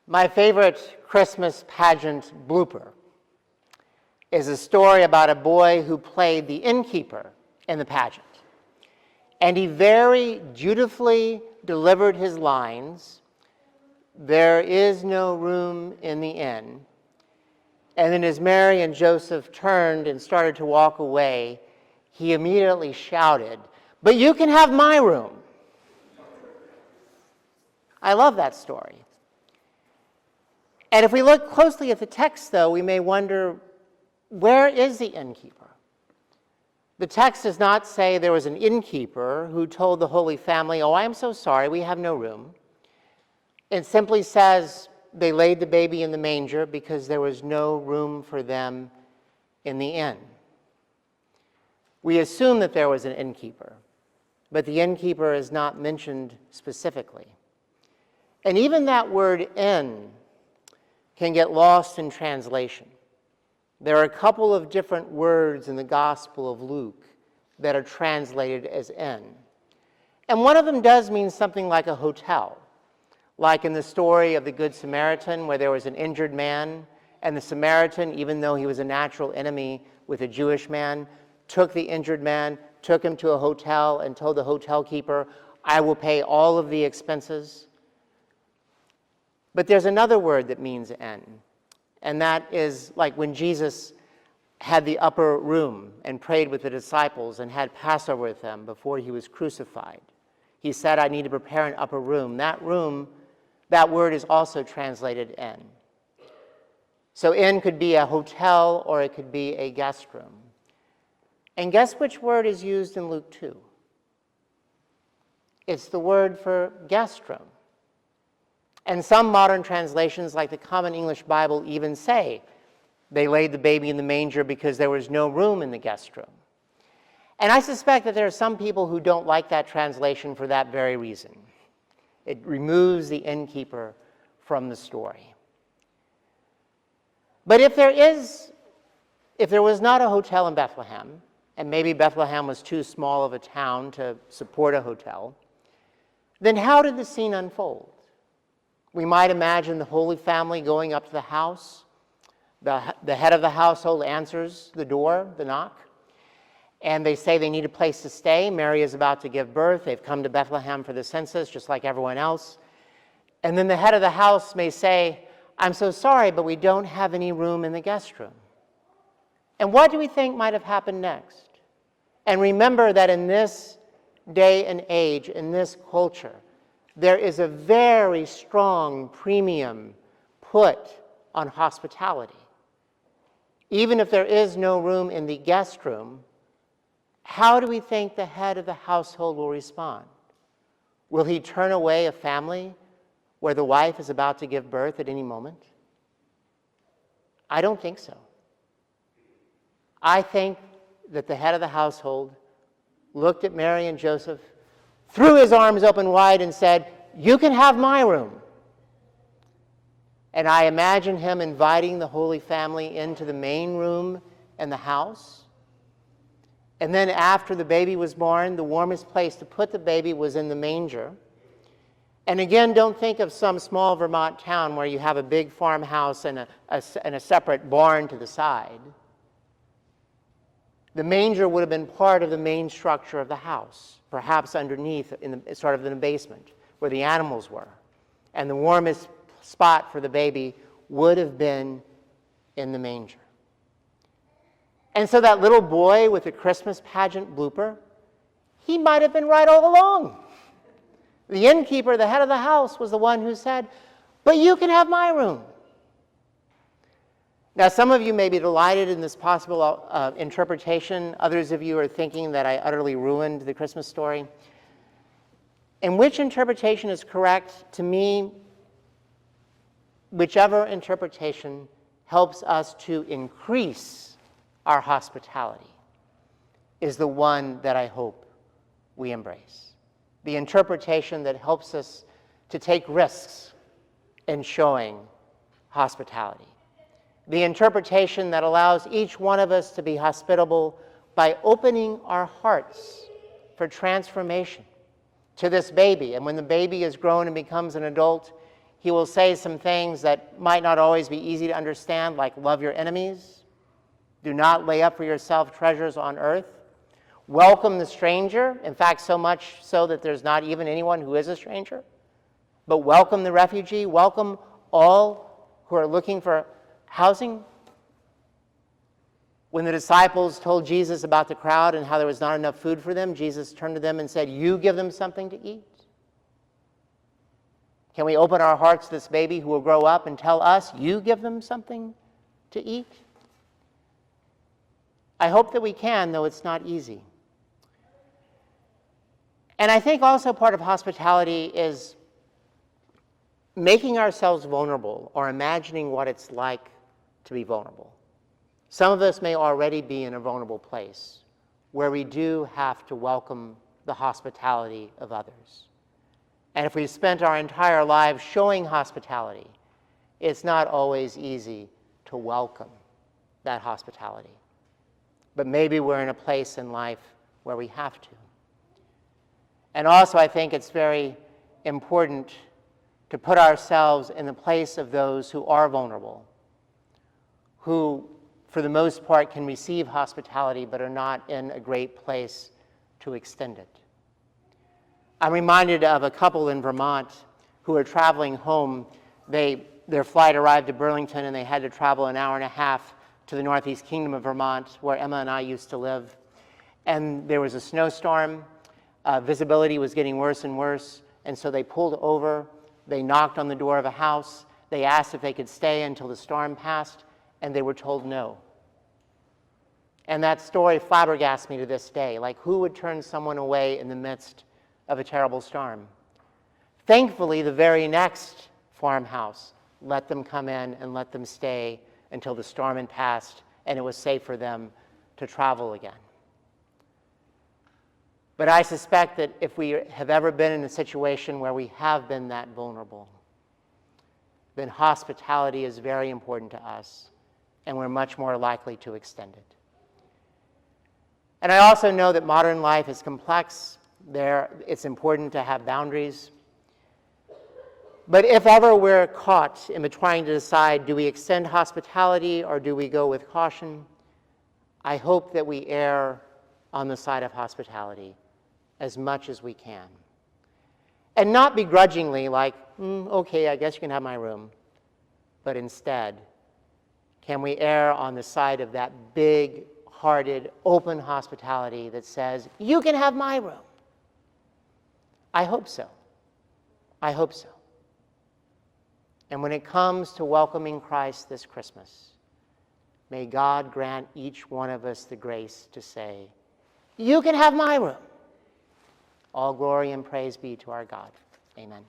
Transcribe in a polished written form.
My favorite Christmas pageant blooper is a story about a boy who played the innkeeper in the pageant. And he very dutifully delivered his lines, "There is no room in the inn." And then as Mary and Joseph turned and started to walk away, he immediately shouted, "But you can have my room." I love that story. And if we look closely at the text, though, we may wonder, where is the innkeeper? The text does not say there was an innkeeper who told the Holy Family, "Oh, I am so sorry, we have no room." It simply says they laid the baby in the manger because there was no room for them in the inn. We assume that there was an innkeeper, but the innkeeper is not mentioned specifically. And even that word "inn" can get lost in translation. There are a couple of different words in the Gospel of Luke that are translated as inn. And one of them does mean something like a hotel, like in the story of the Good Samaritan, where there was an injured man, and the Samaritan, even though he was a natural enemy with a Jewish man, took the injured man, took him to a hotel, and told the hotel keeper, "I will pay all of the expenses." But there's another word that means inn, and that is like when Jesus had the upper room and prayed with the disciples and had Passover with them before he was crucified. He said, "I need to prepare an upper room." That word is also translated inn. So inn could be a hotel or it could be a guest room. And guess which word is used in Luke 2? It's the word for guest room. And some modern translations, like the Common English Bible, even say they laid the baby in the manger because there was no room in the guest room. And I suspect that there are some people who don't like that translation for that very reason. It removes the innkeeper from the story. But if there was not a hotel in Bethlehem, and maybe Bethlehem was too small of a town to support a hotel, then how did the scene unfold? We might imagine the Holy Family going up to the house. The head of the household answers the door, the knock, and they say they need a place to stay. Mary is about to give birth. They've come to Bethlehem for the census, just like everyone else. And then the head of the house may say, "I'm so sorry, but we don't have any room in the guest room." And what do we think might have happened next? And remember that in this day and age, in this culture, there is a very strong premium put on hospitality. Even if there is no room in the guest room, how do we think the head of the household will respond? Will he turn away a family where the wife is about to give birth at any moment? I don't think so. I think that the head of the household looked at Mary and Joseph, threw his arms open wide and said, "You can have my room." And I imagine him inviting the Holy Family into the main room in the house. And then after the baby was born, the warmest place to put the baby was in the manger. And again, don't think of some small Vermont town where you have a big farmhouse and a separate barn to the side. The manger would have been part of the main structure of the house, perhaps underneath, in the basement, where the animals were. And the warmest spot for the baby would have been in the manger. And so that little boy with the Christmas pageant blooper, he might have been right all along. The innkeeper, the head of the house, was the one who said, "But you can have my room." Now, some of you may be delighted in this possible interpretation. Others of you are thinking that I utterly ruined the Christmas story. And which interpretation is correct? To me, whichever interpretation helps us to increase our hospitality is the one that I hope we embrace. The interpretation that helps us to take risks in showing hospitality. The interpretation that allows each one of us to be hospitable by opening our hearts for transformation to this baby. And when the baby is grown and becomes an adult, he will say some things that might not always be easy to understand, like love your enemies, do not lay up for yourself treasures on earth, welcome the stranger, in fact, so much so that there's not even anyone who is a stranger, but welcome the refugee, welcome all who are looking for housing. When the disciples told Jesus about the crowd and how there was not enough food for them, Jesus turned to them and said, "You give them something to eat." Can we open our hearts to this baby who will grow up and tell us, "You give them something to eat"? I hope that we can, though it's not easy. And I think also part of hospitality is making ourselves vulnerable or imagining what it's like to be vulnerable. Some of us may already be in a vulnerable place where we do have to welcome the hospitality of others. And if we've spent our entire lives showing hospitality, it's not always easy to welcome that hospitality. But maybe we're in a place in life where we have to. And also, I think it's very important to put ourselves in the place of those who are vulnerable, who, for the most part, can receive hospitality but are not in a great place to extend it. I'm reminded of a couple in Vermont who are traveling home. Their flight arrived at Burlington and they had to travel an hour and a half to the Northeast Kingdom of Vermont, where Emma and I used to live. And there was a snowstorm. Visibility was getting worse and worse, and so they pulled over. They knocked on the door of a house. They asked if they could stay until the storm passed, and they were told no. And that story flabbergasts me to this day. Like, who would turn someone away in the midst of a terrible storm? Thankfully, the very next farmhouse let them come in and let them stay until the storm had passed and it was safe for them to travel again. But I suspect that if we have ever been in a situation where we have been that vulnerable, then hospitality is very important to us, and we're much more likely to extend it. And I also know that modern life is complex. It's important to have boundaries. But if ever we're caught in trying to decide, do we extend hospitality or do we go with caution, I hope that we err on the side of hospitality as much as we can. And not begrudgingly, like, okay, I guess you can have my room. But instead, can we err on the side of that big-hearted, open hospitality that says, you can have my room? I hope so. I hope so. And when it comes to welcoming Christ this Christmas, may God grant each one of us the grace to say, you can have my room. All glory and praise be to our God. Amen.